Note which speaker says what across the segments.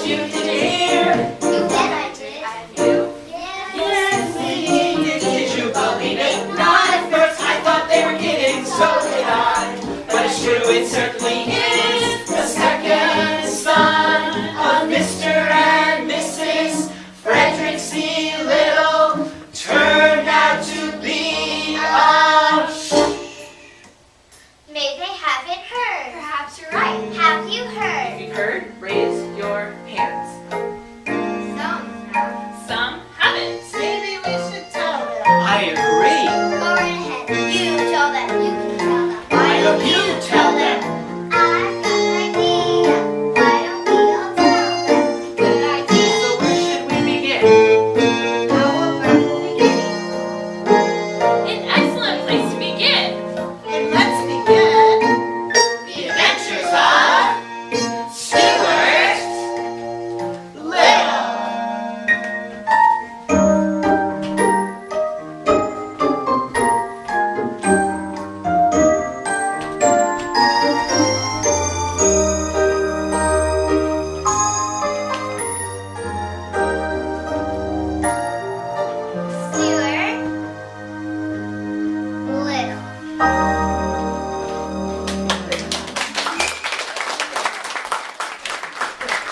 Speaker 1: you, did you hear?
Speaker 2: You bet I did.
Speaker 1: And you? Yes, we did. Did you believe it? Not at first, I thought they were kidding, so did I. But it's true, it certainly is the second son of Mr. and Mrs. Frederick C. Little. Turned out to be a
Speaker 2: Maybe they haven't heard.
Speaker 3: Perhaps you're right.
Speaker 2: Have you heard?
Speaker 1: If you've heard, raise your hands.
Speaker 3: Some haven't.
Speaker 4: Maybe we should tell them.
Speaker 1: I agree.
Speaker 2: Go right ahead. You tell them. You can tell them.
Speaker 1: Why don't you tell them?
Speaker 2: I've got an idea. Why don't we all tell them? Good idea.
Speaker 1: So where should we begin?
Speaker 2: How about the beginning?
Speaker 3: An excellent place to begin.
Speaker 4: And let's begin.
Speaker 1: The Adventures of Stuart Little.
Speaker 2: Stuart Little.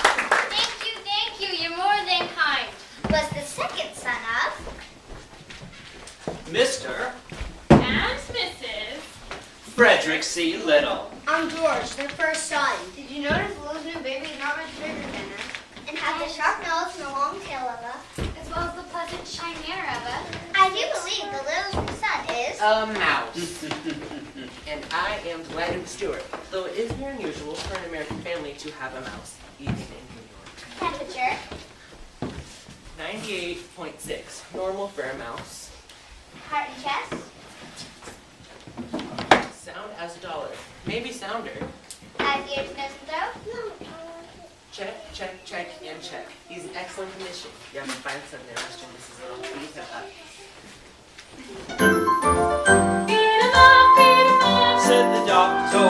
Speaker 3: Thank you. You're more than kind.
Speaker 2: Was the second son of
Speaker 1: Mr.
Speaker 3: And Mrs.
Speaker 1: Frederick C. Little.
Speaker 2: I'm George, their first son.
Speaker 3: Did you notice Little's new baby is not much bigger than her?
Speaker 2: And have the sharp nose and the long tail of a.
Speaker 3: As well as the pleasant shine manner of a.
Speaker 2: I do believe the little son is.
Speaker 5: A mouse. And I am delighted, Stuart, though it is very unusual for an American family to have a mouse, even in New York.
Speaker 2: Temperature.
Speaker 5: 98.6, normal for a mouse.
Speaker 2: Heart and chest.
Speaker 5: Sound as a dollar, maybe sounder.
Speaker 2: Eyes, ears, nose, and throat.
Speaker 5: Check, check, check, and check. He's in excellent condition. You have a fine son there, Mr. and Mrs. Little. Please have that.
Speaker 1: Said the doctor.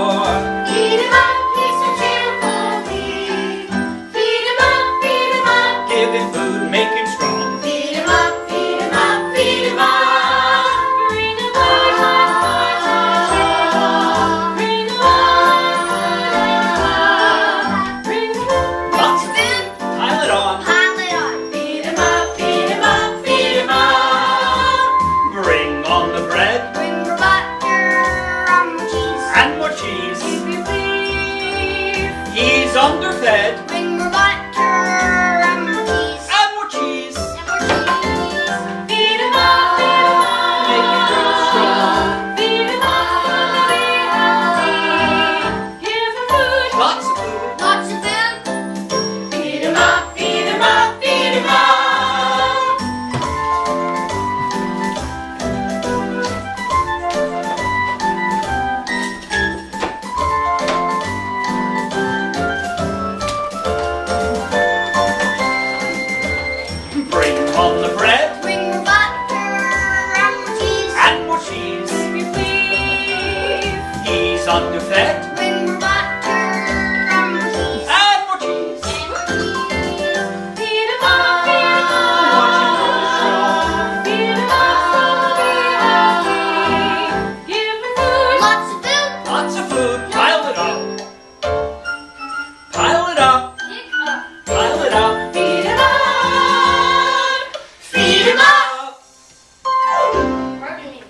Speaker 3: Feed him up, he's so cheerfully. Feed him up,
Speaker 1: Give him food, make him strong.
Speaker 3: feed him up, feed him up, feed him up. Bring him food, bring him up, bring him up.
Speaker 1: Lots of food. Pile it on.
Speaker 2: Pile it on.
Speaker 3: Feed him up, feed him up, feed him up.
Speaker 1: Bring on the bread
Speaker 2: Bring more butter and more cheese.
Speaker 1: and more cheese.
Speaker 3: If you please.
Speaker 1: He's underfed
Speaker 2: Bring more butter and more cheese.
Speaker 1: and more cheese.
Speaker 2: And more cheese.
Speaker 3: Feed him up,
Speaker 1: Make him grow strong.
Speaker 3: feed him up, be healthy. Give him food,
Speaker 1: Lots of food.
Speaker 2: Lots of food.
Speaker 3: feed him up, feed him up, feed him up.
Speaker 1: Bring on the bread
Speaker 2: Bring more butter and more cheese.
Speaker 1: and more cheese.
Speaker 3: If you please.
Speaker 1: He's underfed
Speaker 2: Bring more butter and more cheese.
Speaker 1: and more cheese.
Speaker 2: And more cheese.
Speaker 3: Feed him up,
Speaker 1: Watch him grow strong.
Speaker 3: feed him up, be healthy. Give him food,
Speaker 2: Lots of food.
Speaker 1: Lots of food. Pile it up. Pile it up.
Speaker 3: pick up.
Speaker 1: Pile it up.
Speaker 3: Feed him up,
Speaker 1: Feed him up.
Speaker 3: pardon me.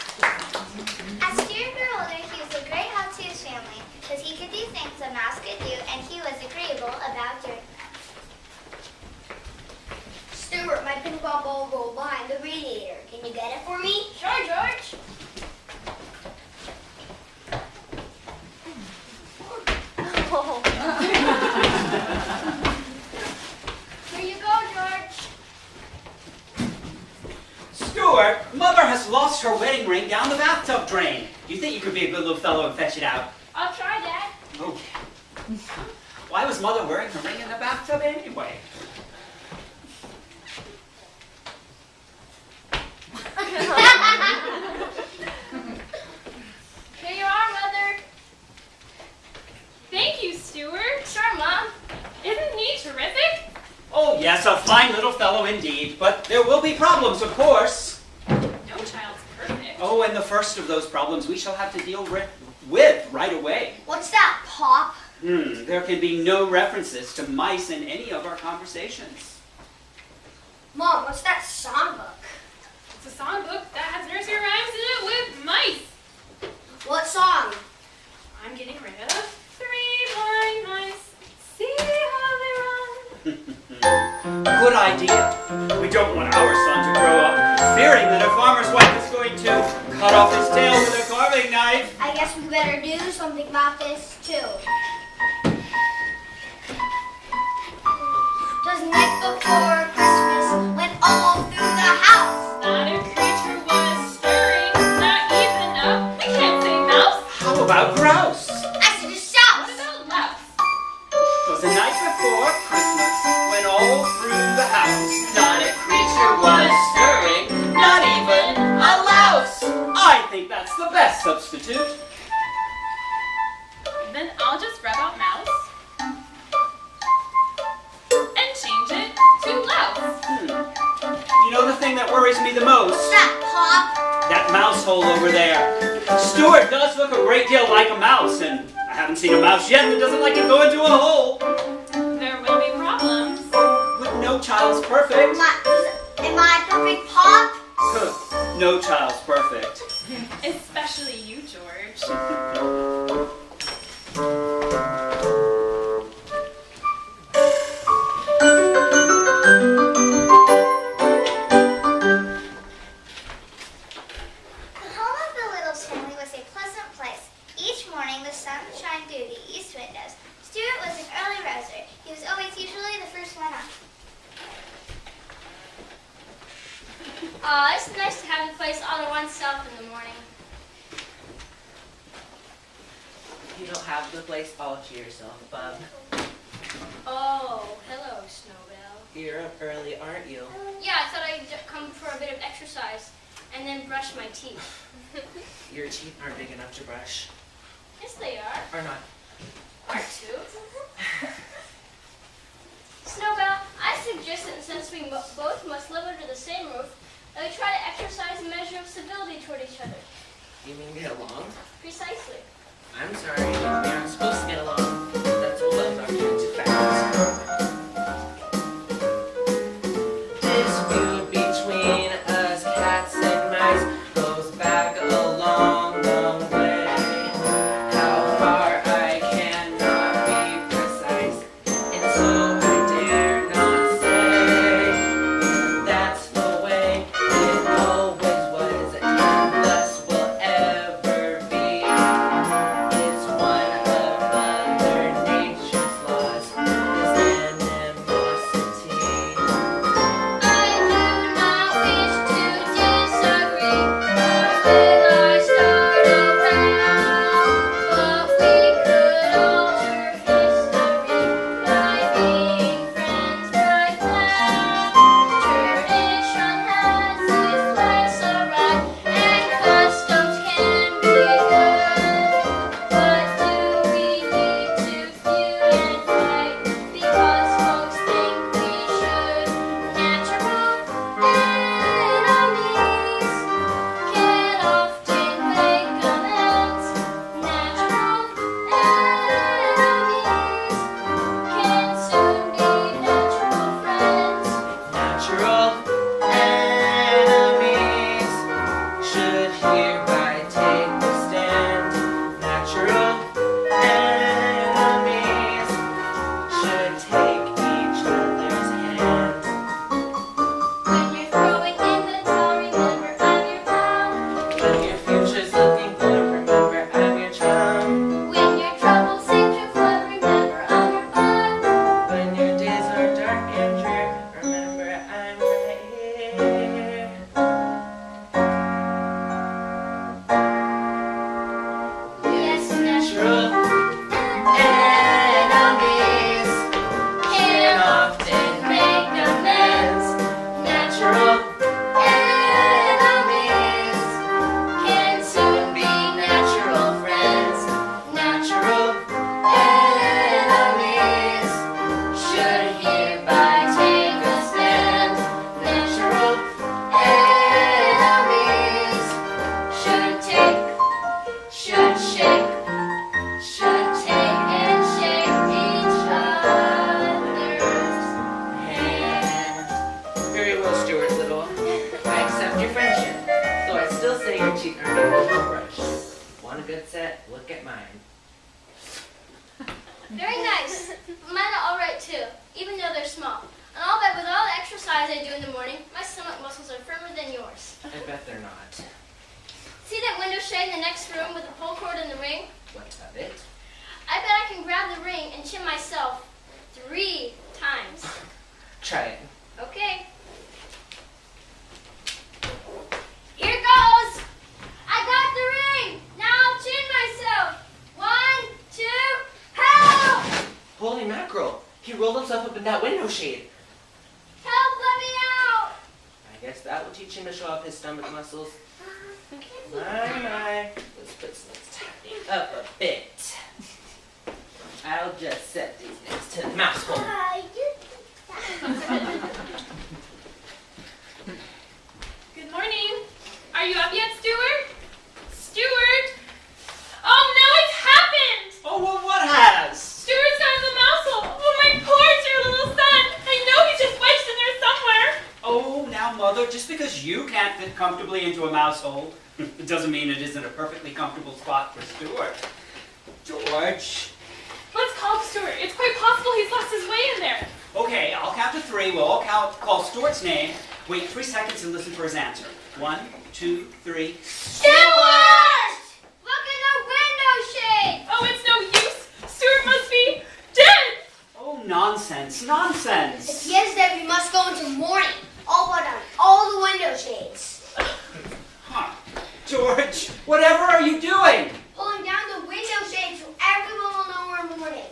Speaker 2: As Stuart grew older, he was a great help to his family because he could do things a mouse could do, and he was agreeable about doing them. Stuart, my ping pong ball rolled behind the radiator. Can you get it for me?
Speaker 3: Sure, George. Here you go, George.
Speaker 1: Stuart, Mother has lost her wedding ring down the bathtub drain. Do you think you could be a good little fellow and fetch it out?
Speaker 3: I'll try, Dad.
Speaker 1: Okay. Why was Mother wearing her ring in the bathtub anyway? Yes, a fine little fellow indeed. But there will be problems, of course.
Speaker 6: No child's perfect.
Speaker 1: Oh, and the first of those problems we shall have to deal with right away.
Speaker 2: What's that, Pop?
Speaker 1: There can be no references to mice in any of our conversations.
Speaker 2: Mom, what's that songbook?
Speaker 6: It's a songbook that has nursery rhymes in it with mice.
Speaker 2: What song?
Speaker 6: I'm getting rid of 3 blind mice. See how they run.
Speaker 1: Good idea. We don't want our son to grow up fearing that a farmer's wife is going to cut off his tail with a carving knife.
Speaker 2: I guess we better do something about this, too. Twas the night before Christmas went all through the house.
Speaker 6: Not a creature was stirring, not even a, we can't say mouse.
Speaker 1: How about grouse?
Speaker 2: I said a
Speaker 6: What
Speaker 2: shouse.
Speaker 6: about louse?
Speaker 1: 'Twas the night before Christmas when all through the house not a creature was stirring, not even a louse. I think that's the best substitute.
Speaker 6: Then I'll just rub out mouse and change it to louse.
Speaker 1: You know the thing that worries me the most?
Speaker 2: What's that, Pop?
Speaker 1: That mouse hole over there. Stuart does look a great deal like a mouse, and I haven't seen a mouse yet that doesn't like to go into a hole.
Speaker 6: There will be problems.
Speaker 1: But no child's perfect.
Speaker 2: Am I perfect, Pop?
Speaker 1: No child's perfect.
Speaker 6: Especially you, George.
Speaker 2: The home of the little family was a pleasant place. Each morning the sun shined through the east windows. Stuart was an early riser. He was always usually the first one up.
Speaker 7: It's nice to have the place all to oneself in the morning.
Speaker 5: You don't have the place all to yourself, Bub.
Speaker 7: Oh, hello, Snowbell.
Speaker 5: You're up early, aren't you?
Speaker 7: Yeah, I thought I'd come for a bit of exercise and then brush my teeth.
Speaker 5: Your teeth aren't big enough to brush.
Speaker 7: Yes, they are.
Speaker 5: Or not.
Speaker 7: Are too. Snowbell, I suggest that since we both must live under the same roof, that we try to exercise a measure of civility toward each other.
Speaker 5: You mean get along?
Speaker 7: Precisely.
Speaker 5: I'm sorry, we aren't supposed to get along. That's what love doctrine to facts. Dispute between us cats and mice goes back a long, long way. How far I cannot be precise, and so I dare not say. That's the way it always was, and thus will ever be. It's one of Mother Want a good set? Look at mine.
Speaker 7: Very nice. Mine are all right too, even though they're small. And I'll bet with all the exercise I do in the morning, my stomach muscles are firmer than yours.
Speaker 5: I bet they're not.
Speaker 7: See that window shade in the next room with the pull cord and the ring?
Speaker 5: What of it?
Speaker 7: I bet I can grab the ring and chin myself 3 times.
Speaker 5: Try it.
Speaker 7: Okay. Here goes! I got the ring! Now I'll chin myself! 1, 2, help!
Speaker 5: Holy mackerel! He rolled himself up in that window shade.
Speaker 7: Help, let me out!
Speaker 5: I guess that will teach him to show off his stomach muscles. My. This place needs tightening up a bit. I'll just set these next to the mouse hole.
Speaker 6: Good morning. Are you up yet, Stuart? Stuart! Oh, now it's happened!
Speaker 1: Oh, well, what has?
Speaker 6: Stuart's got the mouse hole. Oh, my poor dear little son. I know he's just wedged in there somewhere.
Speaker 1: Oh, now, Mother, just because you can't fit comfortably into a mouse hole, it doesn't mean it isn't a perfectly comfortable spot for Stuart. George.
Speaker 6: Let's call Stuart. It's quite possible he's lost his way in there.
Speaker 1: Okay, I'll count to 3. We'll all call Stuart's name. Wait 3 seconds and listen for his answer. 1, 2, 3.
Speaker 7: Stuart! Look in the window shade!
Speaker 6: Oh, it's no use. Stuart must be dead.
Speaker 1: Oh, nonsense, nonsense.
Speaker 2: If he is dead, we must go into mourning. I'll put down all the window shades.
Speaker 1: Huh. George, whatever are you doing?
Speaker 2: Pulling down the window shades so everyone will know we're mourning.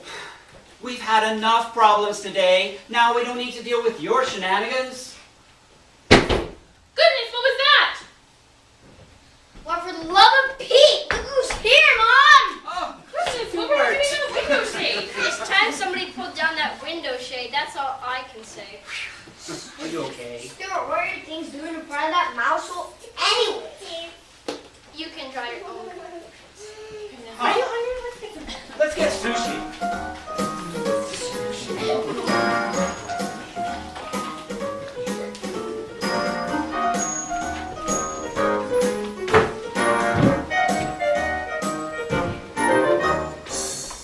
Speaker 1: We've had enough problems today. Now we don't need to deal with your shenanigans.
Speaker 6: Goodness, what was that?
Speaker 2: Well, for the love of Pete, look who's here, Mom!
Speaker 1: Oh,
Speaker 6: Goodness, what were you doing in the window shade?
Speaker 7: It's time somebody pulled down that window shade. That's all I can say.
Speaker 1: are you okay?
Speaker 2: Stuart, what are your things doing in front of that mouse hole anyway?
Speaker 7: You can draw your own.
Speaker 6: Are you hungry?
Speaker 1: Let's get sushi.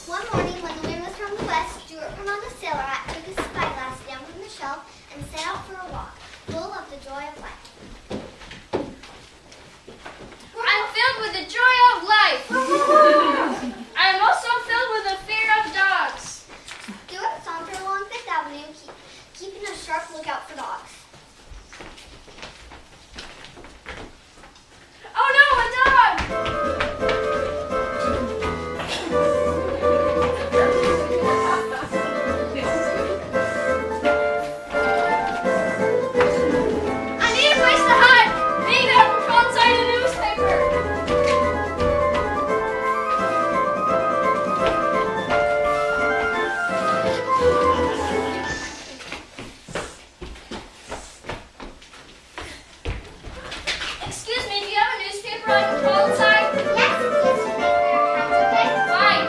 Speaker 2: One morning, when the wind was from the west, Stuart put on the sailor hat, took his spyglass down from the shelf, and set out for a walk, full of the joy of life.
Speaker 7: I'm filled with the joy of life. I am also filled with the fear of dogs.
Speaker 2: Stuart sauntered along Fifth Avenue, keeping a sharp lookout for dogs.
Speaker 7: Oh no, a dog! I need a place to hide. Maybe I can crawl inside a newspaper. Excuse me, do you have a newspaper I can crawl inside?
Speaker 2: Yes, okay?
Speaker 7: Fine.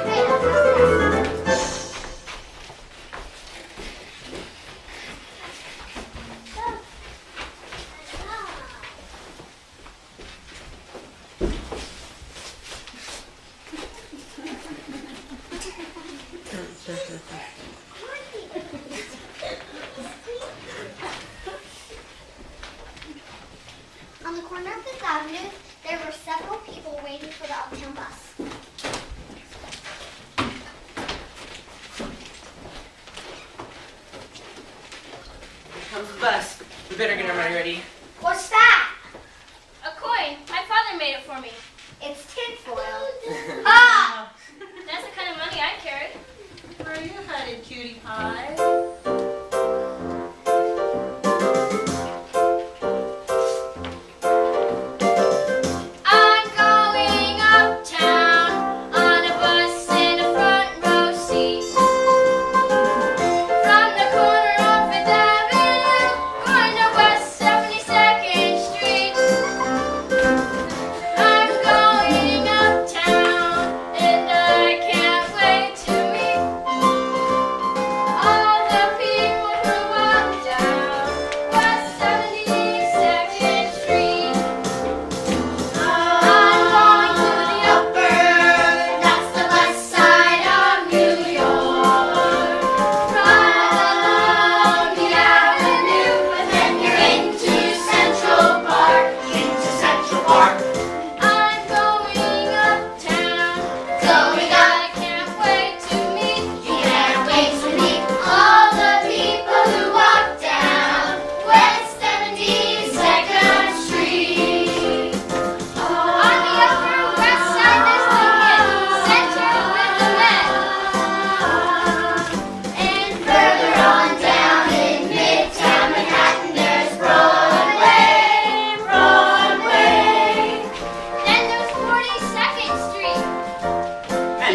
Speaker 2: On the corner of Fifth Avenue, there were several people waiting for the uptown bus.
Speaker 5: Here comes the bus. We better get our money ready.
Speaker 2: What's that?
Speaker 7: A coin. My father made it for me.
Speaker 2: It's tinfoil.
Speaker 7: Ah! That's the kind of money I carry.
Speaker 4: Where are you headed, cutie pie?
Speaker 7: I'm going uptown on a bus in a front row seat. From the corner of Fifth Avenue, going to West 72nd Street. I'm going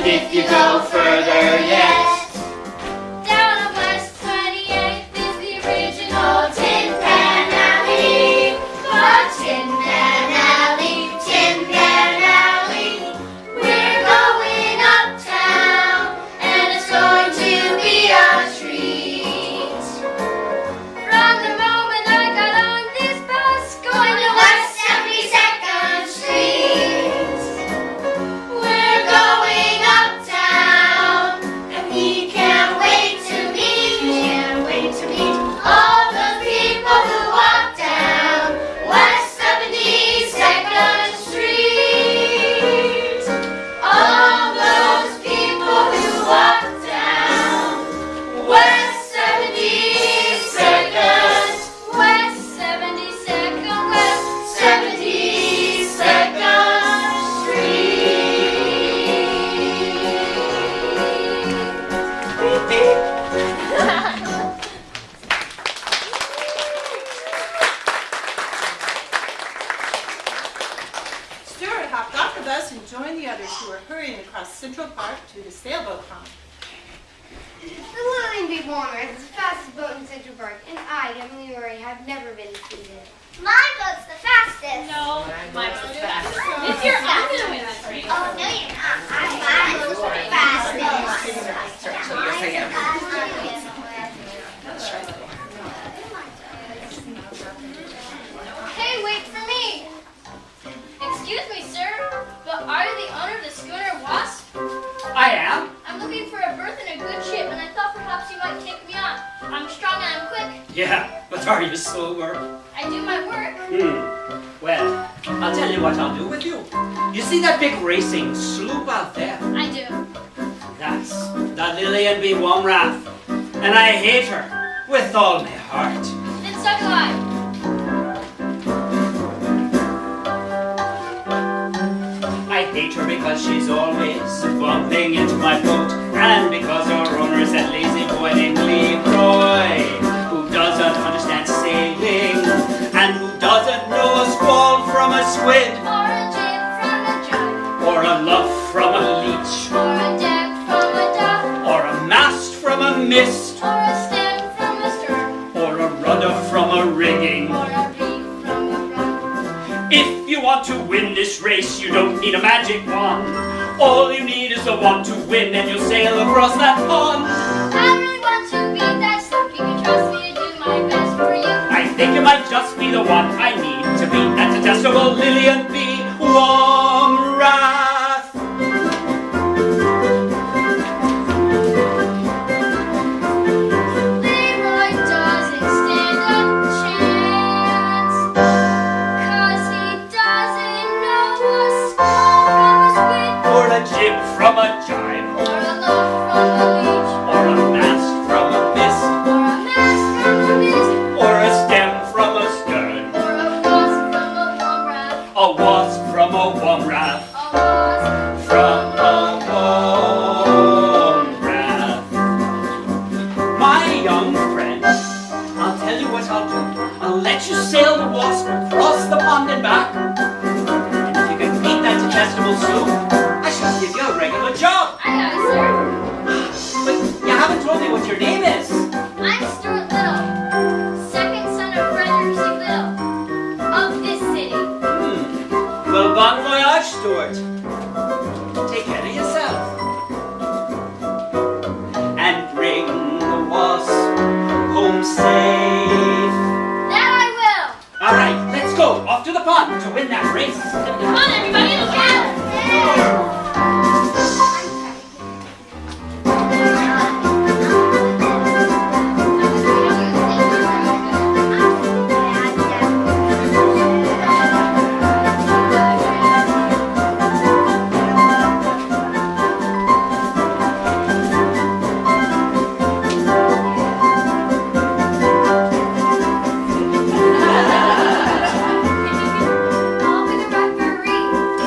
Speaker 1: if you go further yet.
Speaker 7: Down on West 28th is the original Tin Pan Alley. But Tin Pan Alley, Tin Pan Alley, we're going uptown, and it's going to be a treat. From the moment I got on this bus, going to West 72nd Street, we're going uptown, and we can't wait to meet all the people who walk down West 72nd Street. All those people who walk down West 72nd, West 72nd, West 72nd Street.
Speaker 4: Stuart hopped off the bus and joined the others who were hurrying across Central Park to the sailboat pond.
Speaker 8: The Lillian B. Warner is the fastest boat in Central Park, and I, Emily Murray, have never been defeated.
Speaker 2: My boat's the fastest.
Speaker 6: No, my boat's the fastest. This year I'm gonna win this race.
Speaker 2: Oh, no, you're not. My boat's the fastest.
Speaker 5: So you're saying
Speaker 7: Hey, wait for me! Excuse me, sir, but are you the owner of the schooner Wasp?
Speaker 9: I am.
Speaker 7: I'm looking for a berth in a good ship, and I thought perhaps you might take me on. I'm strong and I'm quick.
Speaker 9: Yeah, but are you sober?
Speaker 7: I do my work.
Speaker 9: Well, I'll tell you what I'll do with you. You see that big racing sloop out there?
Speaker 7: I do.
Speaker 9: That's the Lillian B. Womrath. And I hate her with all my heart.
Speaker 7: Then so do I.
Speaker 9: I hate her because she's always bumping into my boat, and because our owner is that lazy boy named Leroy, who doesn't understand sailing, and who doesn't know a squall from a squid,
Speaker 7: Or a jib from a jug,
Speaker 9: or a luff from a leech,
Speaker 7: or a deck from a dock,
Speaker 9: or a mast from a mist,
Speaker 7: or a stem from a stern,
Speaker 9: or a rudder from a rigging.
Speaker 7: or a reef from a run.
Speaker 9: If you want to win this race, you don't need a magic wand. All you need is the want to win, and you'll sail across that pond.
Speaker 7: I really want to be that sloop. You can trust me to do my best for you.
Speaker 9: I think it might just be the one I need to beat that detestable Lillian B. Womrath.
Speaker 7: Leroy doesn't stand a chance, 'cause he doesn't know a squall from a squid,
Speaker 9: Or a jib from a jibe,
Speaker 7: or a loaf from a leech,
Speaker 9: or a mast from a mist,
Speaker 7: or a mast from a mist,
Speaker 9: or a stem from a stern,
Speaker 7: or a wasp from a womrath,
Speaker 9: a wasp from a womrath,
Speaker 7: a wasp
Speaker 9: from a womrath. My young friend, I'll tell you what I'll do. I'll let you sail the Wasp across the pond and back. And if you can beat that detestable sloop, I shall give you a regular job.
Speaker 7: Aye, aye, sir.
Speaker 9: But you haven't told me what your name is.
Speaker 7: I'm Stuart Little, second son of Frederick C. Little, of this city.
Speaker 9: Well, bon voyage, Stuart. Take care of yourself. And bring the Wasp home safe.
Speaker 7: That I will.
Speaker 9: All right, let's go. Off to the pond to win that race.
Speaker 6: Come on, everybody, let's go.
Speaker 7: I'll be the referee.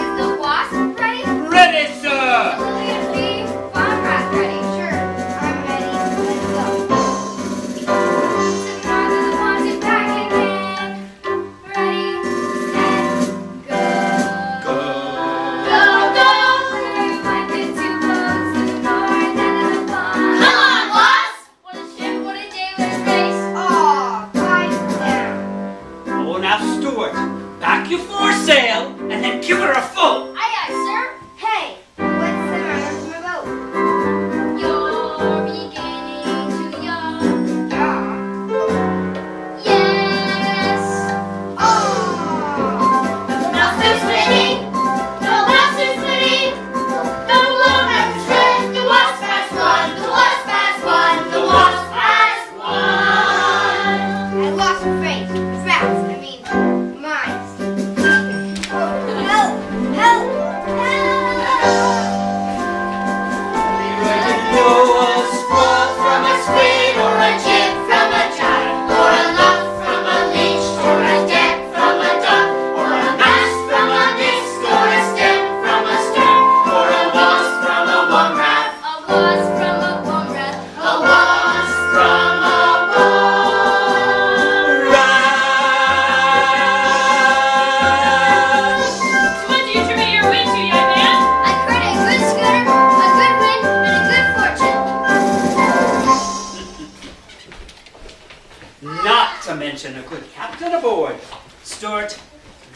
Speaker 10: and a good captain aboard. Stuart,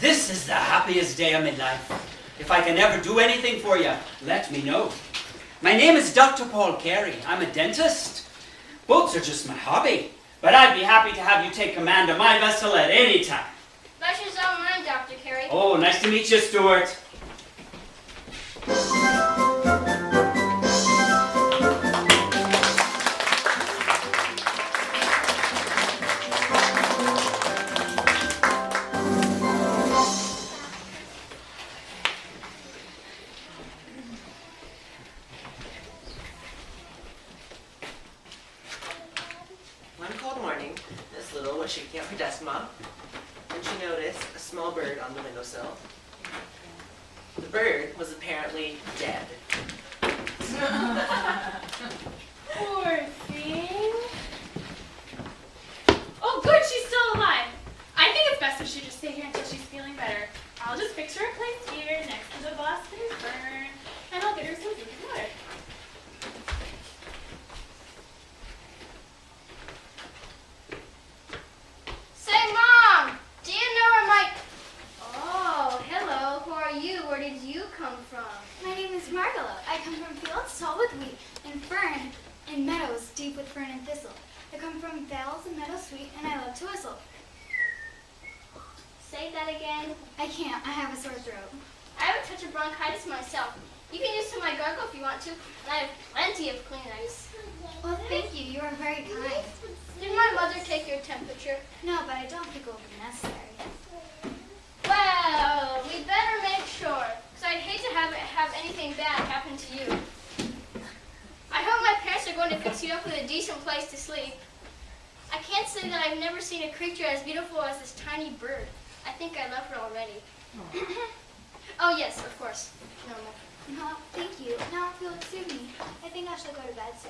Speaker 10: this is the happiest day of my life. If I can ever do anything for you, let me know. My name is Dr. Paul Carey. I'm a dentist. Boats are just my hobby, but I'd be happy to have you take command of my vessel at any time.
Speaker 7: Pleasure's all mine, Dr. Carey.
Speaker 10: Oh, nice to meet you, Stuart.
Speaker 5: One cold morning, Miss Little was shaking out her desk mop when she noticed a small bird on the windowsill. The bird was apparently dead.
Speaker 6: Poor thing. Oh, good, she's still alive. I think it's best if she just stay here until she's feeling better. I'll just fix her a place here next to the Boston Fern, and I'll get her some food and water.
Speaker 7: Say, Mom, do you know where my... Oh, hello. Who are you? Where did you come from?
Speaker 2: My name is Margalo. I come from fields tall with wheat and fern and meadows deep with fern and thistle. I come from vales and meadows sweet, and I love to whistle.
Speaker 7: Say that again.
Speaker 2: I can't. I have a sore throat.
Speaker 7: I have a touch of bronchitis myself. You can use some of my gargle if you want to, and I have plenty of clean ice.
Speaker 2: Well, thank you. You are very kind.
Speaker 7: Did my mother take your temperature?
Speaker 2: No, but I don't think it will be necessary.
Speaker 7: Well, we better make sure, because I'd hate to have anything bad happen to you. I hope my parents are going to fix you up with a decent place to sleep. I can't say that I've never seen a creature as beautiful as this tiny bird. I think I love her already. Oh yes, of course. Normal.
Speaker 2: No, thank you. Now, if you'll excuse me, I think I shall go to bed, sir.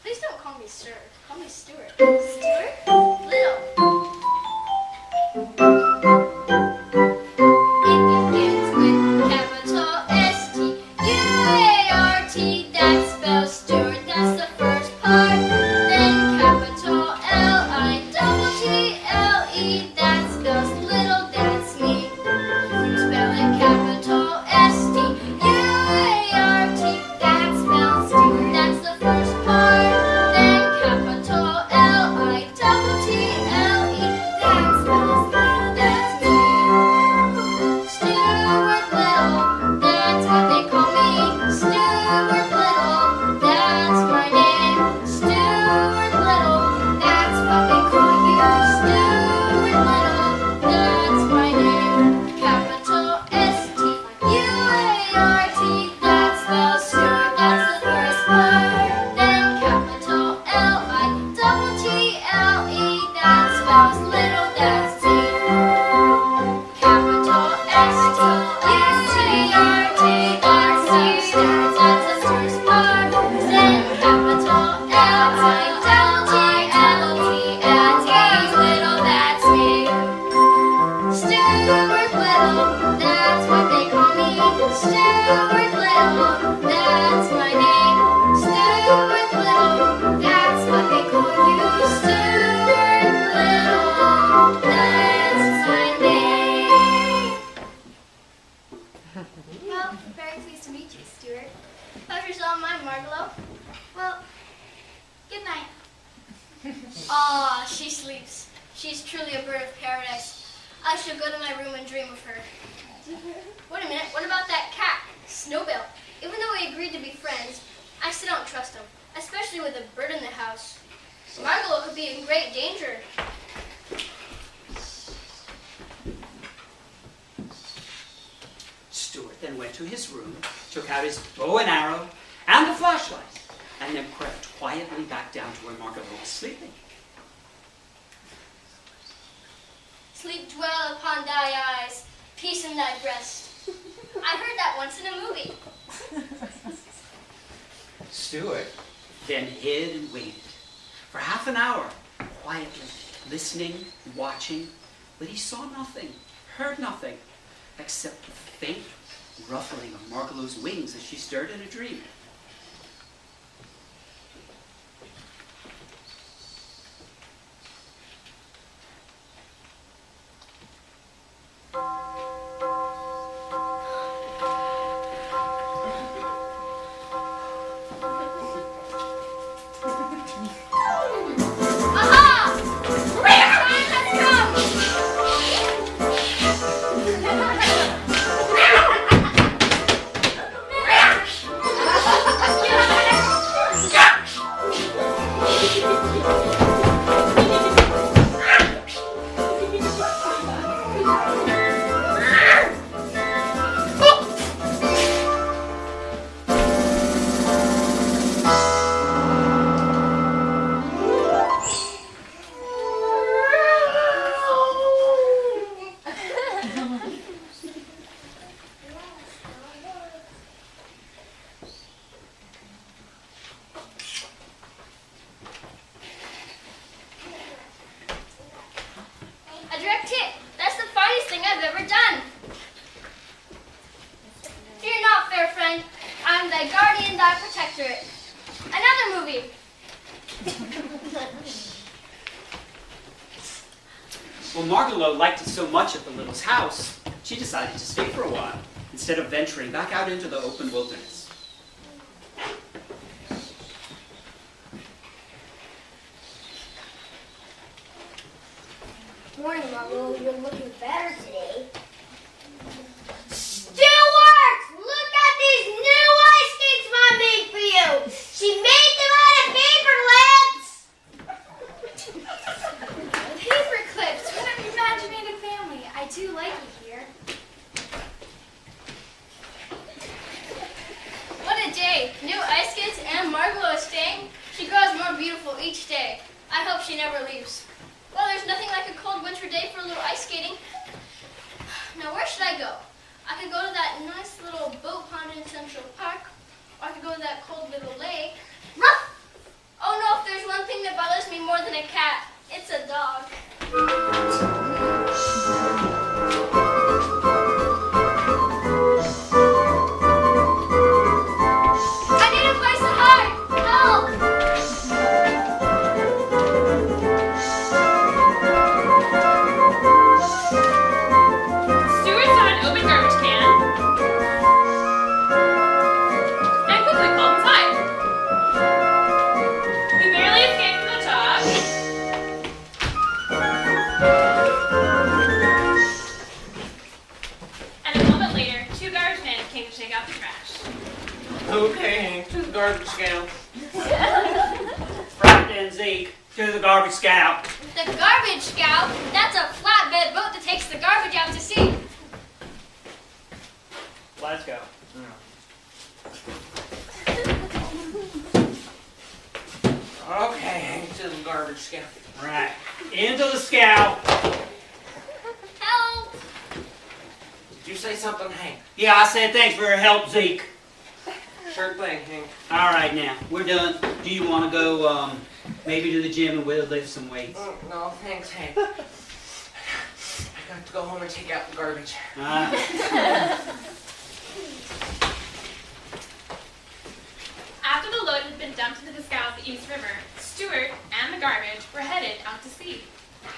Speaker 7: Please don't call me sir. Call me Stuart.
Speaker 2: Stuart?
Speaker 7: Little. It begins with capital S-T-U-A-R-T. That spells Stuart. That's the first part. Then capital L-I-T-T-L-E. That spells little. That's me. Spell it capital S-T-U-A-R-T. That spells Stuart. That's the first part. Then capital L-I-T-T-L-E. That spells little. That's me. Stuart Little. That's what they call me. Stuart Little. That's my name. Stuart Little. That's what they call you. Stuart Little. That's my name. Capital S-T-U-A-R-T. That spells Stuart. That's the first part. Then capital L-I-T-T-L-E. That spells little. That's me. Capital S-T-U-A-R-T. That spells Stuart. That's the first part. Then capital L-I-T-T-L-E. That spells little. That's me. Stuart Little, that's what they call me. Stuart Little, that's my name. Stuart Little, that's what they call you. Stuart Little, that's my name.
Speaker 2: Well, very pleased to meet you, Stuart.
Speaker 7: Pleasure's all mine, Margalo.
Speaker 2: Well, good night.
Speaker 7: Aw, she sleeps. She's truly a bird of paradise. I shall go to my room and dream of her. Wait a minute, what about that cat, Snowbill? Even though we agreed to be friends, I still don't trust him, especially with a bird in the house. Margalo could be in great danger.
Speaker 10: Stuart then went to his room, took out his bow and arrow and the flashlight, and then crept quietly back down to where Margaret was sleeping.
Speaker 7: Sleep dwell upon thy eyes, peace in thy breast. I heard that once in a movie.
Speaker 10: Stuart then hid and waited for half an hour, quietly listening, watching, but he saw nothing, heard nothing, except the faint ruffling of Margalo's wings as she stirred in a dream.
Speaker 7: thy guardian, thy protectorate. Another movie.
Speaker 10: Well, Margalo liked it so much at the Littles' house, she decided to stay for a while, instead of venturing back out into the open wilderness.
Speaker 2: Morning, Margot. You're looking better today.
Speaker 8: Stuart! Look at these new ice skates Mom made for you! She made them out of paper clips!
Speaker 6: Paper clips. What an imaginative family. I do like it here.
Speaker 7: What a day. New ice skates and Margalo is staying. She grows more beautiful each day. I hope she never leaves. Well, there's nothing like a cold winter day for a little ice skating. Now, where should I go? I could go to that nice little boat pond in Central Park, or I could go to that cold little lake. Ruff! Oh no, if there's one thing that bothers me more than a cat, it's a dog. I need a place to hide! Help!
Speaker 6: Stuart saw an open garbage can and quickly pulled inside. He barely escaped from the top. And a moment later, two garbage men came to take out the trash.
Speaker 5: Okay, Hank, to the garbage can. Right then, Zeke, to the garbage scout.
Speaker 7: The garbage scout? That's a flatbed boat that takes the garbage out to sea.
Speaker 5: Let's go. Okay, Hank, to the garbage scout. Right, into the scout.
Speaker 7: Help!
Speaker 5: Did you say something, Hank? Yeah, I said thanks for your help, Zeke. Sure thing, Hank.
Speaker 10: All right, now, we're done. Do you want to go maybe to the gym and we'll lift some weights?
Speaker 5: No, thanks, Hank. I got to go home and take out the garbage.
Speaker 6: After the load had been dumped into the scow of the East River, Stuart and the garbage were headed out to sea.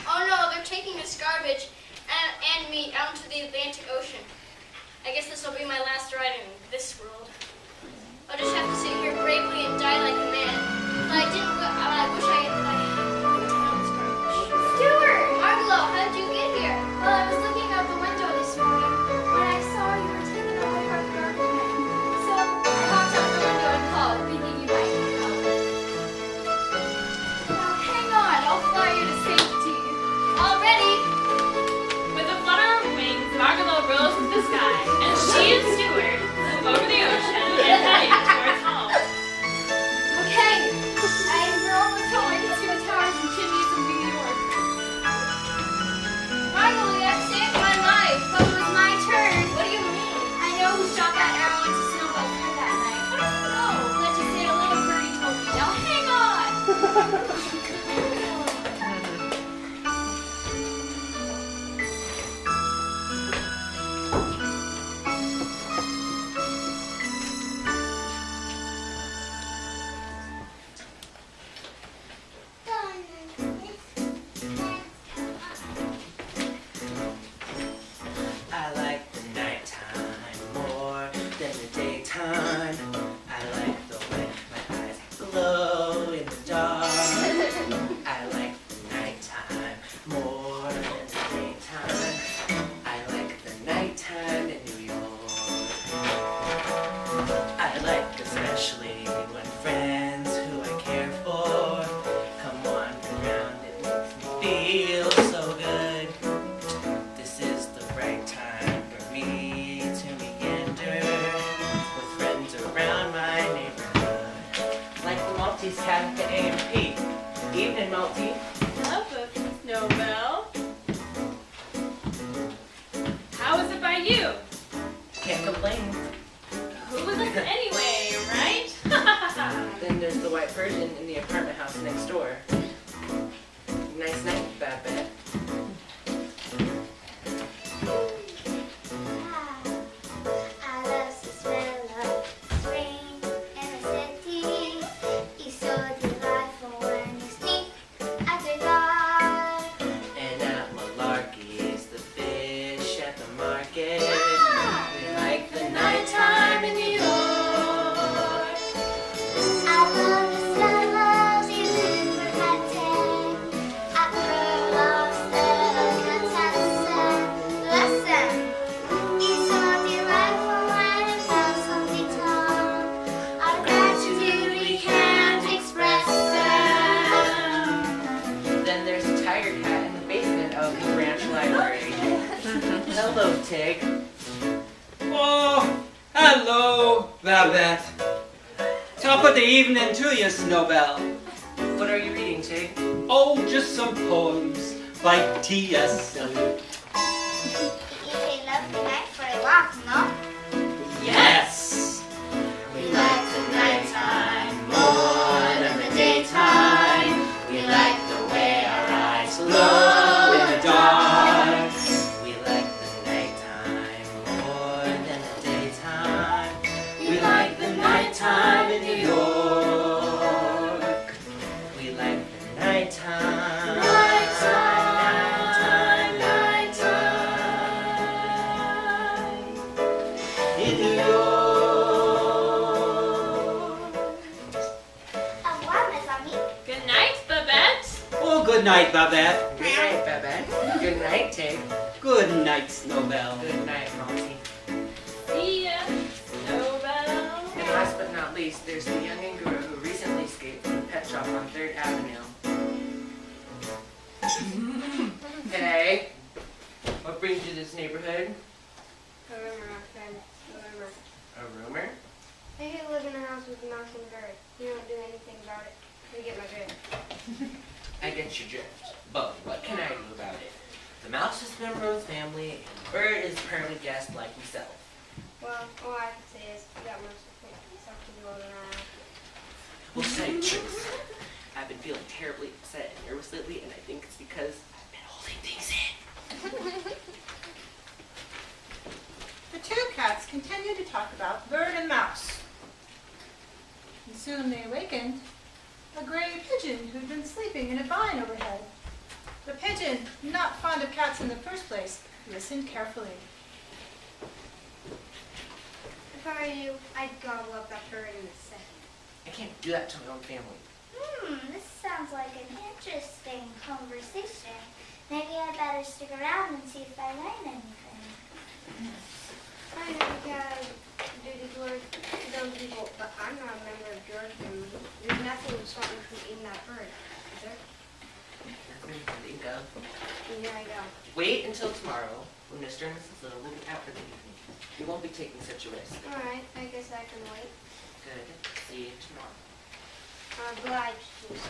Speaker 7: Oh no, they're taking this garbage and me out into the Atlantic Ocean. I guess this will be my last ride in this world. I'll just have to sit here bravely and die like a man. But I wish I had found this garbage.
Speaker 2: Stuart!
Speaker 7: Margalo, how did you get here?
Speaker 2: Well, I was looking out the window this morning when I saw you were taking away our garbage man. So I hopped out the window and called, thinking you might need help. Now hang on, I'll fly you to safety.
Speaker 7: Already?
Speaker 6: With a flutter of wings, Margalo rose into the sky, and she and Stuart flew over the ocean and headed towards home.
Speaker 2: Okay, we're almost home. I can see the towers and chimneys of New York.
Speaker 7: Margalo, you have saved my life.
Speaker 2: But it was my turn.
Speaker 7: What do you mean?
Speaker 2: I know who shot that arrow into Snowball's head that night.
Speaker 7: How do you know?
Speaker 2: Let's just say a little birdie told me. Now hang on!
Speaker 5: I like the nighttime more than the daytime. I like the way my eyes glow in the dark. I like the nighttime more than the daytime. I like the nighttime in New York. I like especially when friends who I care for come wandering around. It makes me feel so good. This is the right time for me to meander with friends around my neighborhood. Like the Maltese cat at the A&P. Evening, Maltese.
Speaker 6: Hello, Snowbell. How was it by you?
Speaker 5: Can't complain.
Speaker 6: Who was it anyway, right?
Speaker 5: Then there's the white Persian in the apartment house next door. Nice night, bad bed.
Speaker 2: I love the smell of spring
Speaker 5: Tig.
Speaker 10: Oh, hello, Babette. Top of the evening to you, Snowbell.
Speaker 5: What are you reading, Tig?
Speaker 10: Oh, just some poems by T.S. Eliot.
Speaker 2: It's a lovely night for a walk, no?
Speaker 10: Yes!
Speaker 1: We like the nighttime more than the daytime. We like the way our eyes glow in the dark.
Speaker 5: We like the nighttime more than the daytime.
Speaker 1: We like the nighttime in New York.
Speaker 5: We like the nighttime.
Speaker 1: Nighttime, nighttime in New York.
Speaker 6: Good night, Babette.
Speaker 10: Oh, good night, Babette.
Speaker 5: Good night, Babette. Good night, Tig.
Speaker 10: Good night, Snowbell.
Speaker 5: Good night, Monty.
Speaker 6: See ya, Snowbell.
Speaker 5: And last but not least, there's the young Angora who recently escaped from the pet shop on 3rd Avenue. Hey, what brings you to this neighborhood?
Speaker 8: A rumor, my friend. A rumor.
Speaker 5: A rumor?
Speaker 8: I hate to live in a house with a mouse and a bird. You don't do anything about it. You get my drift.
Speaker 5: I get your drift, but what can I do about it? The mouse is a member of the family, and the bird is a permanent guest like himself.
Speaker 8: Well, all I can say is you got most of something more than I have.
Speaker 5: Well, to tell you the truth, I've been feeling terribly upset and nervous lately, and I think it's because I've been holding things in.
Speaker 4: The two cats continued to talk about bird and mouse. And soon they awakened a gray pigeon who'd been sleeping in a vine overhead. The pigeon, not fond of cats in the first place, listened carefully.
Speaker 8: If I were you, I'd gobble up that bird in a second.
Speaker 5: I can't do that to my own family.
Speaker 2: This sounds like an interesting conversation. Maybe I'd better stick around and see if I learn anything.
Speaker 8: I know you got duty towards those people, but I'm not a member of your family. There's nothing to stop me from eating that bird, is there?
Speaker 5: Nothing to think of.
Speaker 8: And here I go.
Speaker 5: Wait until tomorrow, when Mr. and Mrs. Little will be out for the evening. You won't be taking such a risk.
Speaker 8: All right, I guess I can wait.
Speaker 5: Good. See you tomorrow.
Speaker 8: I'm obliged to you.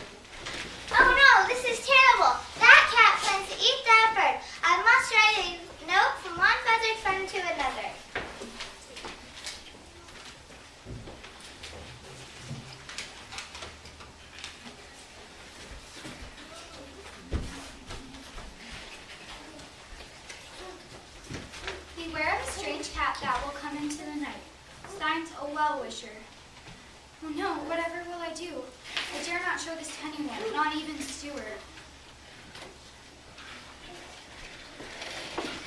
Speaker 2: Oh no, this is terrible. That cat plans to eat that bird. I must write a note from one feathered friend to another. Beware of a strange cat that will come into the night. Signed, a well-wisher. Oh no, whatever will I do? I dare not show this to anyone, not even Stuart.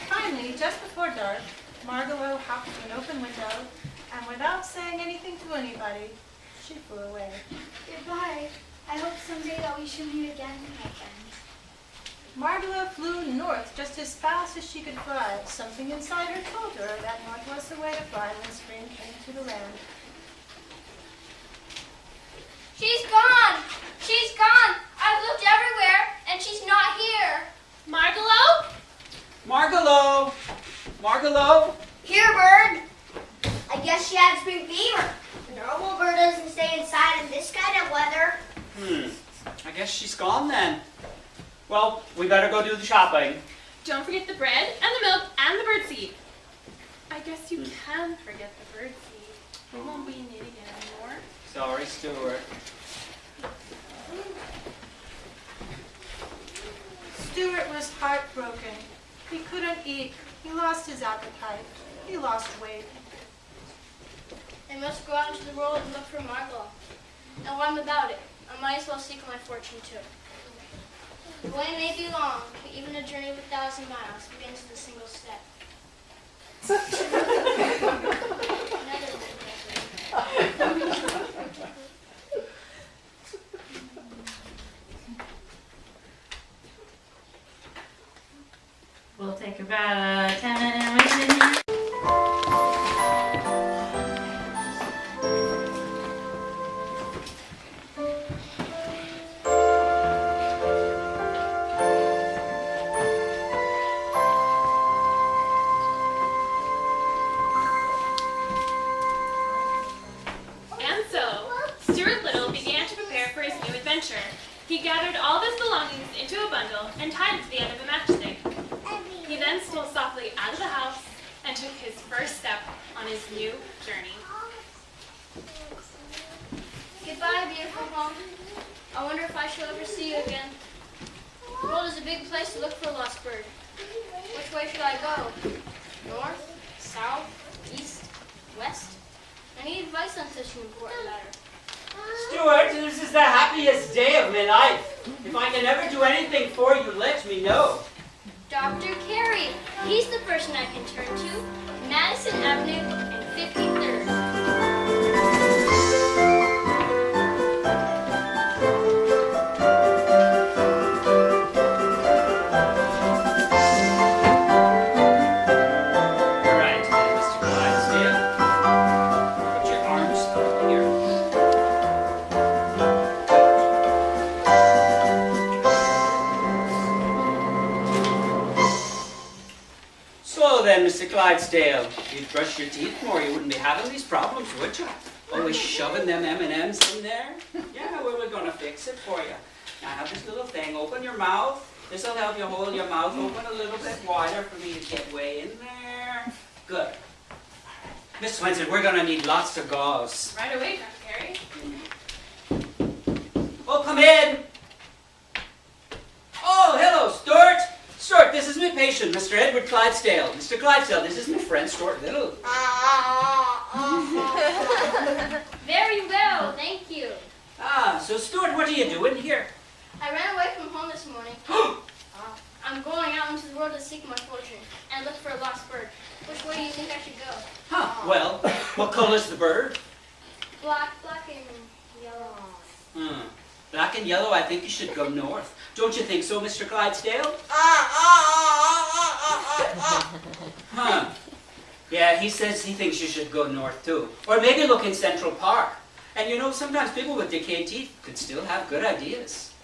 Speaker 4: Finally, just before dark, Margot hopped to an open window, and without saying anything to anybody, she flew away.
Speaker 2: Goodbye. I hope someday that we shall meet again, my friend.
Speaker 4: Margot flew north just as fast as she could fly. Something inside her told her that north was the way to fly when spring came to the land.
Speaker 7: She's gone! She's gone! I've looked everywhere, and she's not here.
Speaker 6: Margalo?
Speaker 10: Margalo! Margalo!
Speaker 2: Here, bird. I guess she had spring fever. A normal bird doesn't stay inside in this kind of weather.
Speaker 10: I guess she's gone then. Well, we better go do the shopping.
Speaker 6: Don't forget the bread and the milk and the birdseed. I guess you can forget the birdseed. We won't be needing it anymore.
Speaker 10: Sorry, Stuart.
Speaker 4: Stuart was heartbroken. He couldn't eat. He lost his appetite. He lost weight.
Speaker 7: I must go out into the world and look for Margot. And while I'm about it, I might as well seek my fortune too. The way may be long, but even a journey of 1,000 miles begins with a single step. Another one.
Speaker 11: We'll take about 10 minutes.
Speaker 6: gathered all of his belongings into a bundle and tied it to the end of a matchstick. He then stole softly out of the house and took his first step on his new journey.
Speaker 7: Goodbye, beautiful home. I wonder if I shall ever see you again. The world is a big place to look for a lost bird. Which way should I go? North, south, east, west? I need advice on such an important matter.
Speaker 10: Stuart, this is the happiest day of my life. If I can ever do anything for you, let me know.
Speaker 7: Dr. Carey. He's the person I can turn to. Madison Avenue and 53rd.
Speaker 10: Mr. Clydesdale, if you'd brush your teeth more, you wouldn't be having these problems, would you? Always shoving them M&Ms in there? Yeah, well, we're going to fix it for you. Now, have this little thing. Open your mouth. This will help you hold your mouth open a little bit wider for me to get way in there. Good. Miss Swenson, we're going to need lots of gauze.
Speaker 6: Right away, Dr. Carey.
Speaker 10: Oh, come in. Oh, hello, Stuart. Stuart, this is my patient, Mr. Edward Clydesdale. Mr. Clydesdale, this is my friend, Stuart Little.
Speaker 7: Very well, thank you.
Speaker 10: Ah, so Stuart, what are you doing here?
Speaker 7: I ran away from home this morning. I'm going out into the world to seek my fortune and look for a lost bird. Which way do you think I should go?
Speaker 10: Huh, well, what color's the bird?
Speaker 7: Black and yellow.
Speaker 10: Black and yellow, I think you should go north. Don't you think so, Mr. Clydesdale? Huh. Yeah, he says he thinks you should go north too. Or maybe look in Central Park. And you know, sometimes people with decayed teeth could still have good ideas.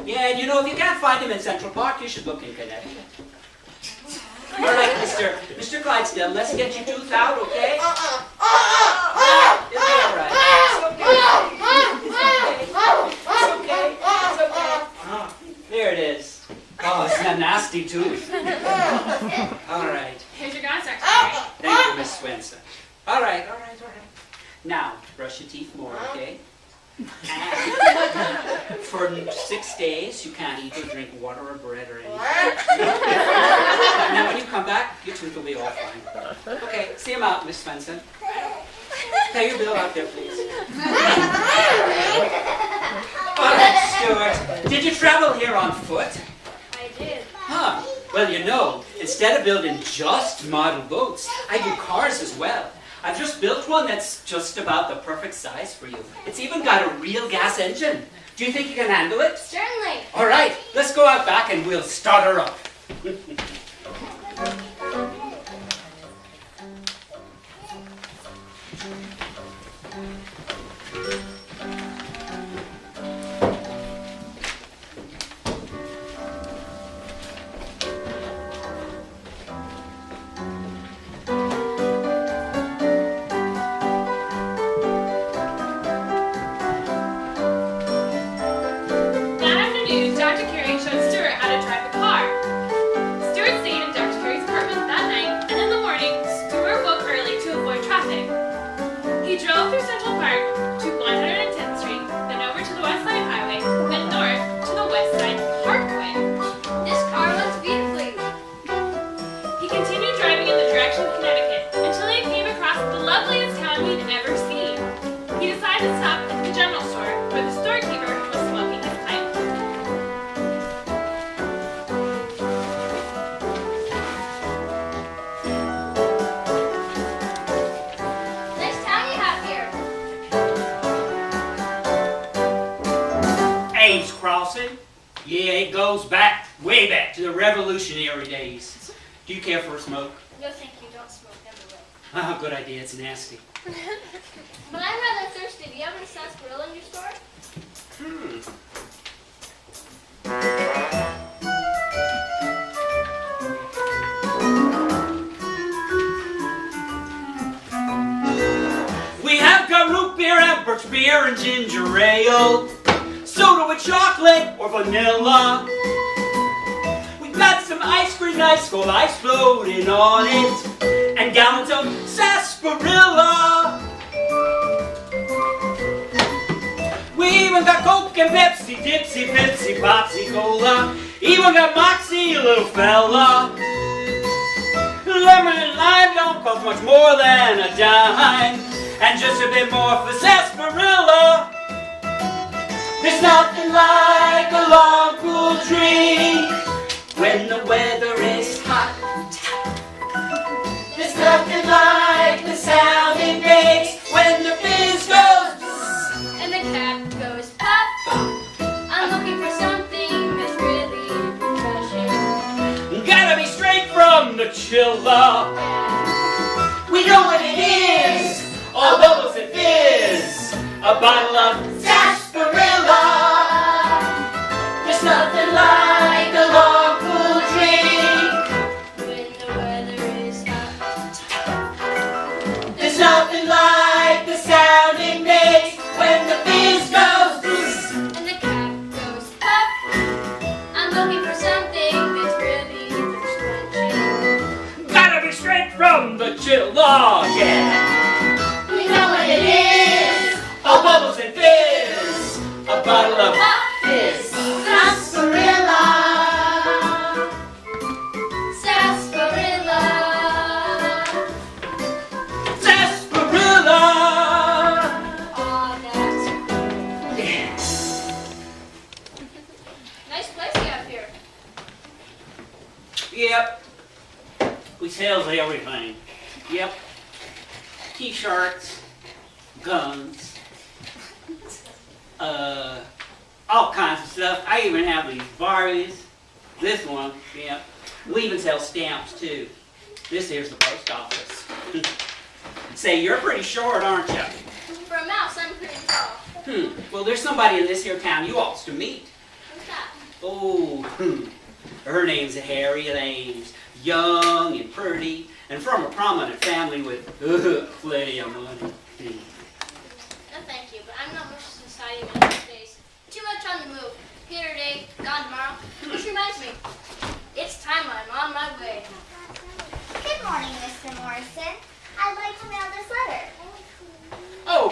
Speaker 10: Yeah, and you know, if you can't find him in Central Park, you should look in Connecticut. All right, Mr. Clydesdale, let's get your tooth out, okay? It'll be all right. It's okay. Oh, there it is. Oh, it's a nasty tooth. All right.
Speaker 6: Here's your gauze, Dr. Carey.
Speaker 10: Thank you, Miss Swenson. All right. Now, brush your teeth more, okay? And for 6 days, you can't eat or drink water or bread or anything. Now, when you come back, your tooth will be all fine. Okay, see him out, Miss Swenson. Pay your bill out there, please. All right, Stuart. Did you travel here on foot?
Speaker 7: I did.
Speaker 10: Huh. Well, you know, instead of building just model boats, I do cars as well. I've just built one that's just about the perfect size for you. It's even got a real gas engine. Do you think you can handle it?
Speaker 7: Certainly.
Speaker 10: All right, let's go out back and we'll start her up. Yeah, it goes back, way back to the Revolutionary days. Do you care for a smoke?
Speaker 7: No, thank you. Don't smoke. Never will.
Speaker 10: Ah, good idea. It's nasty.
Speaker 7: But I'm rather thirsty. Do you have any sarsaparilla in your store?
Speaker 10: We have got root beer and birch Scotch beer and ginger ale, soda with chocolate or vanilla. We've got some ice cream, nice cold ice floating on it, and gallons of sarsaparilla. We even got Coke and Pepsi, Dipsy, Pepsi, Popsy, Cola. Even got Moxie, little fella. Lemon and lime don't cost much more than a dime, and just a bit more for sarsaparilla. There's nothing like a long, cool drink when the weather is hot. There's nothing like the sound it makes when the fizz goes bzzz,
Speaker 7: And the cap goes pop, pop. I'm looking for something that's really refreshing.
Speaker 10: Gotta be straight from the chiller. We know what it is, all bubbles and fizz. A bottle of sarsaparilla. There's nothing like a long, cool drink
Speaker 7: When the weather is hot.
Speaker 10: There's nothing like the sound it makes when the fizz goes bzzz.
Speaker 7: And the cap goes pop. I'm looking for something that's really refreshing.
Speaker 10: Gotta be straight from the chiller, yeah.
Speaker 7: We know what it is.
Speaker 10: All bubbles and fizz. A bottle of fizz. Sarsaparilla.
Speaker 7: Sarsaparilla.
Speaker 10: Sarsaparilla.
Speaker 7: Aw, that's
Speaker 10: Yeah.
Speaker 7: nice place you have here.
Speaker 10: Yep. We sells everything. Yep. T-shirts, guns, all kinds of stuff. I even have these Barbies. This one, yeah. We even sell stamps too. This here's the post office. Say, you're pretty short, aren't you?
Speaker 7: For a mouse, I'm pretty tall.
Speaker 10: Well, there's somebody in this here town you ought to meet.
Speaker 7: Who's that?
Speaker 10: Oh, her name's Harriet Ames. Young and pretty, and from a prominent family with plenty of money.
Speaker 7: No, thank you, but I'm not much of a society man these days. Too much on the move. Here today, gone tomorrow. Which reminds me, it's time I'm on my way.
Speaker 2: Good morning, Mr. Morrison. I'd like to mail this letter.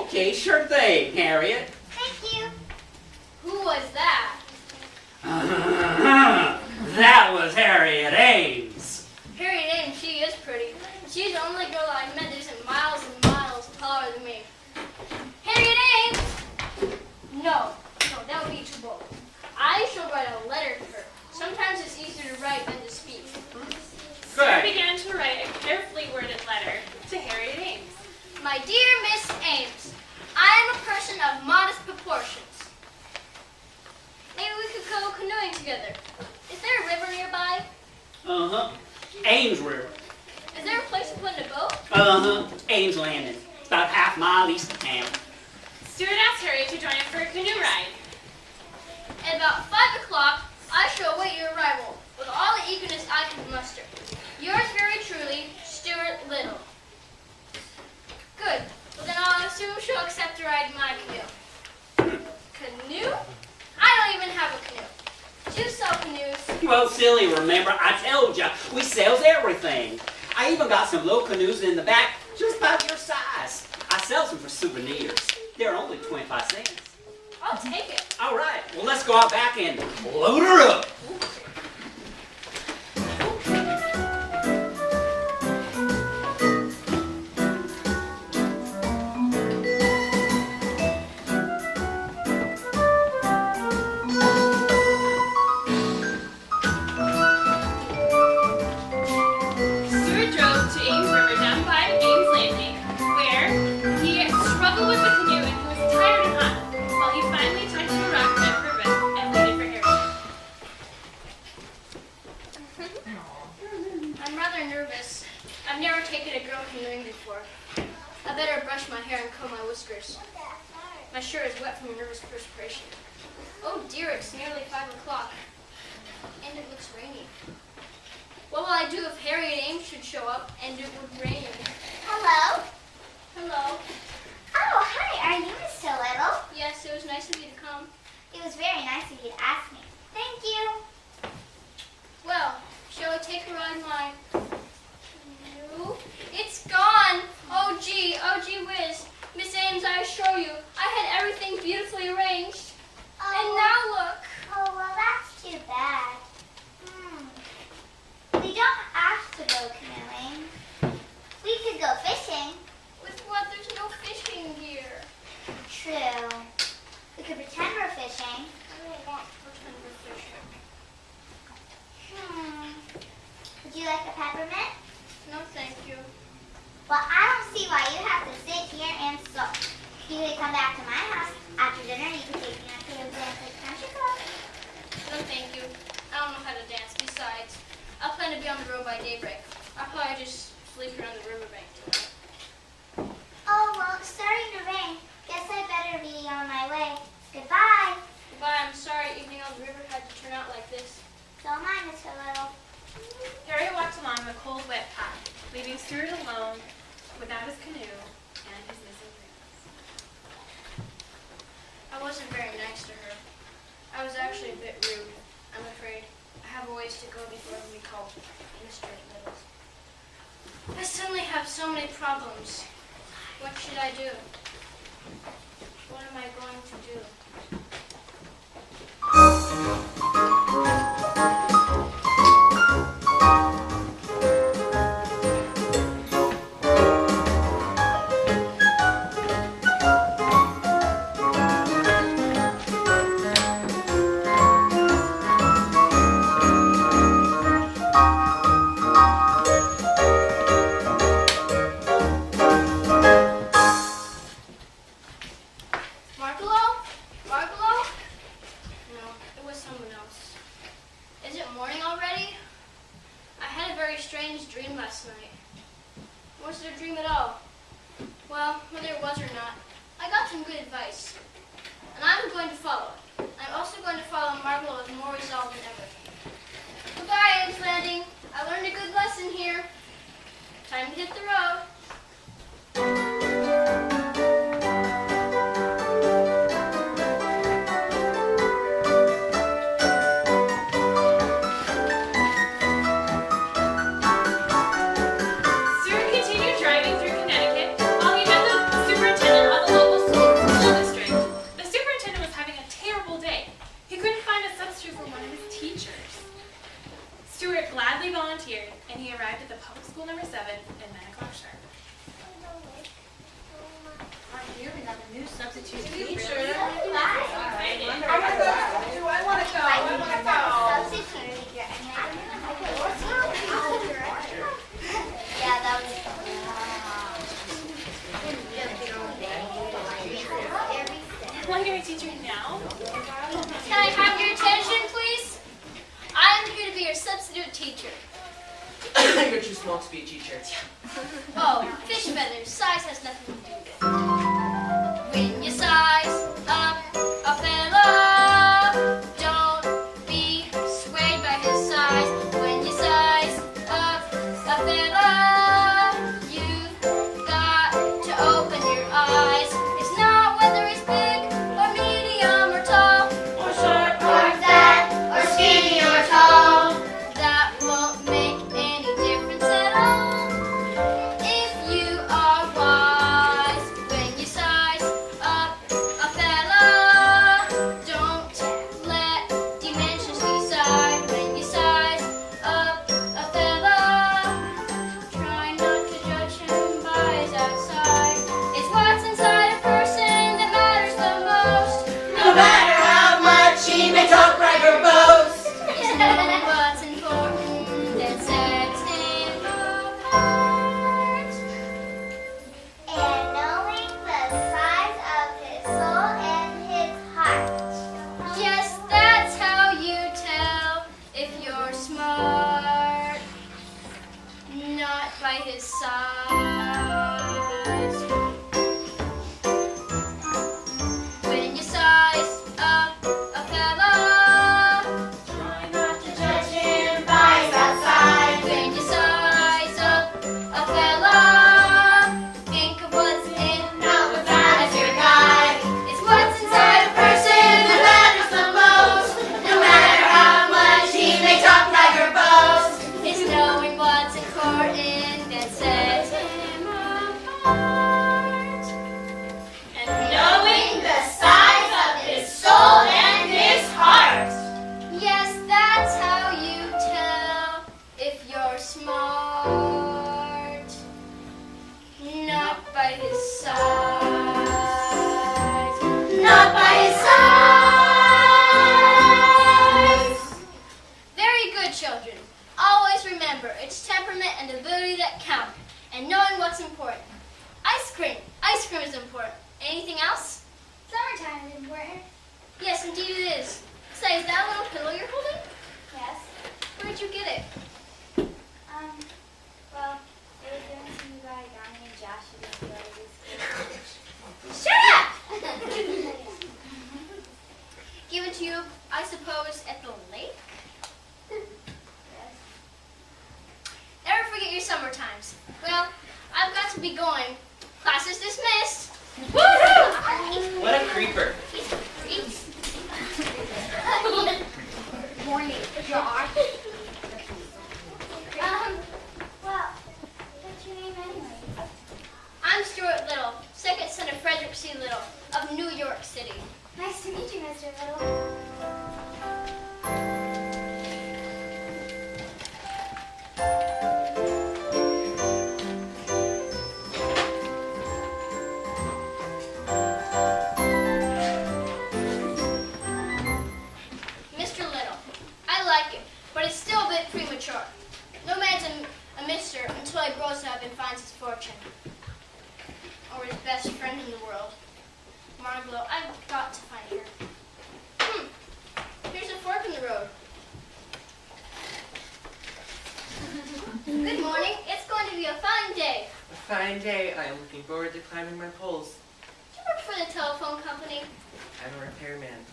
Speaker 10: Okay, sure thing, Harriet.
Speaker 2: Thank you.
Speaker 7: Who was that?
Speaker 10: That was Harriet Ames.
Speaker 7: Harriet Ames, she is pretty. She's the only girl I met that isn't miles and miles taller than me. Harriet Ames! No, that would be too bold. I shall write a letter to her. Sometimes it's easier to write than to speak.
Speaker 6: Stuart
Speaker 10: Good.
Speaker 6: began to write a carefully worded letter to Harriet Ames.
Speaker 7: My dear Miss Ames, I am a person of modest proportions. Maybe we could go canoeing together. Is there a river nearby?
Speaker 10: Uh-huh. Ames River.
Speaker 7: Is there a place to put in a boat?
Speaker 10: Uh-huh. Ames Landing. About half mile east of town.
Speaker 6: Stuart asked Harriet to join him for a canoe ride.
Speaker 7: At about 5 o'clock, I shall await your arrival with all the eagerness I can muster. Yours very truly, Stuart Little. Good. Well, then I'll assume she'll accept a ride in my canoe. Canoe? I don't even have a canoe. Do you sell canoes?
Speaker 10: Well, silly, remember, I told ya, we sells everything. I even got some little canoes in the back, just about your size. I sells them for souvenirs. They're only 25 cents.
Speaker 7: I'll take it.
Speaker 10: All right, well, let's go out back and load her up.
Speaker 6: Stuart drove to Ames River down by Ames Landing, where he struggled with the canoe and he was tired and hot, while he finally tied to a rock and for a bit and waited for Harriet.
Speaker 7: I'm rather nervous. I've never taken a girl canoeing before. I better brush my hair and comb my whiskers. My shirt is wet from nervous perspiration. Oh dear, it's nearly 5 o'clock. And it looks rainy. What will I do if Harriet Ames should show up and it would rain?
Speaker 2: Hello.
Speaker 7: Hello.
Speaker 2: Oh, hi. Are you Miss Dillon?
Speaker 7: Yes, it was nice of you to come.
Speaker 2: It was very nice of you to ask me. Thank you.
Speaker 7: Well, shall we take a ride in my canoe? It's gone! Oh gee whiz. Miss Ames, I assure you, I had everything beautifully arranged. And now look.
Speaker 2: Oh, well, that's too bad. We don't have to go canoeing. We could go fishing.
Speaker 7: With what? There's no fishing here.
Speaker 2: True. We could pretend we're fishing.
Speaker 7: I don't want to pretend we're fishing.
Speaker 2: Would you like a peppermint?
Speaker 7: No, thank you.
Speaker 2: Well, I don't see why you have to sit here and sulk. You could come back to my house after dinner and you can take me out to a dance at the country club.
Speaker 7: No, thank you. I don't know how to dance. Besides, I plan to be on the road by daybreak. I'll probably just sleep here on the riverbank tonight.
Speaker 2: Oh, well, it's starting to rain. Guess I better be on my way. Goodbye.
Speaker 7: Goodbye. I'm sorry evening on the river had to turn out like this.
Speaker 2: So am I, Mr. Little.
Speaker 6: Harry walked along the cold, wet path, leaving Stuart alone without his canoe and his missing rings.
Speaker 7: I wasn't very nice to her. I was actually a bit rude, I'm afraid. I have a ways to go before I can be called Mr. Little. I suddenly have so many problems. What should I do? What am I going to do?
Speaker 6: Stuart gladly volunteered, and he arrived at the public school number 7 at 9 o'clock sharp.
Speaker 4: Here we have a new substitute teacher.
Speaker 6: Excited.
Speaker 4: I want to go.
Speaker 2: Substitute teacher. Yeah, that was
Speaker 6: Want to be a teacher now?
Speaker 7: Can I have your attention, please? I'm here to be your substitute teacher.
Speaker 5: You're too small to be a teacher.
Speaker 7: Oh, fish feathers. Size has nothing to do with it. When you size up a fella, don't be swayed by his size. When you size up a fella, you've got to open your eyes. It's not whether he's big or medium or tall,
Speaker 1: Or short or fat, or skinny or tall.
Speaker 7: that won't make any difference at all. If you are wise. by his side.
Speaker 3: Not by his side.
Speaker 7: Very good, children. Always remember, it's temperament and ability that count, and knowing what's important. Ice cream. Ice cream is important. Anything else?
Speaker 2: Summertime is important.
Speaker 7: Yes, indeed it is. Say, is that a little pillow you're holding?
Speaker 2: Yes.
Speaker 7: Where'd you get it?
Speaker 2: Well, it was given to me by a guy named Josh who didn't go to this school.
Speaker 7: Shut up! Given to you, I suppose, at the lake?
Speaker 2: Yes.
Speaker 7: Never forget your summer times. Well, I've got to be going. Class is dismissed. Woohoo!
Speaker 5: What a creeper.
Speaker 7: He's a freak.
Speaker 8: Morning, Josh.
Speaker 2: Well, what's your name anyway?
Speaker 7: I'm Stuart Little, second son of Frederick C. Little of New York City.
Speaker 2: Nice to meet you, Mr. Little.
Speaker 7: Mr. Little. I like it, but it's still a bit premature. No man's a mister until he grows up and finds his fortune. Or his best friend in the world. Margalo, I've got to find her. Here's a fork in the road. Good morning. It's going to be a fine day.
Speaker 5: A fine day. I am looking forward to climbing my poles.
Speaker 7: Do you work for the telephone company?
Speaker 5: I'm a repairman.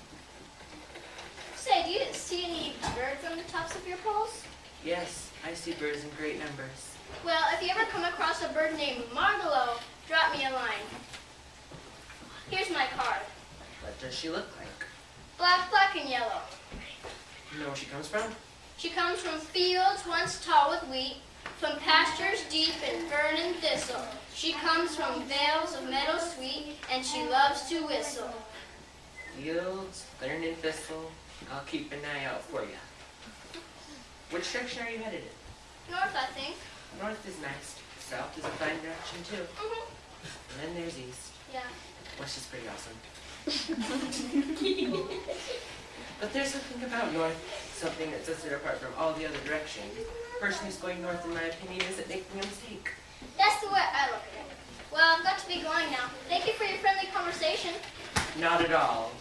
Speaker 7: Say, do you see any birds on the tops of your poles?
Speaker 5: Yes, I see birds in great numbers.
Speaker 7: Well, if you ever come across a bird named Margalo, drop me a line. Here's my card.
Speaker 5: What does she look like?
Speaker 7: Black, black, and yellow.
Speaker 5: You know where she comes from?
Speaker 7: She comes from fields once tall with wheat, from pastures deep in fern and thistle. She comes from vales of meadow sweet, and she loves to whistle.
Speaker 5: Fields, fern and thistle. I'll keep an eye out for you. Which direction are you headed in?
Speaker 7: North, I think.
Speaker 5: North is nice. South is a fine direction too. And then there's east,
Speaker 7: Yeah.
Speaker 5: which is pretty awesome. But there's something about north, something that sets it apart from all the other directions. The person who's going north, in my opinion, isn't making a mistake.
Speaker 7: That's the way I look at it. Well, I've got to be going now. Thank you for your friendly conversation.
Speaker 5: Not at all.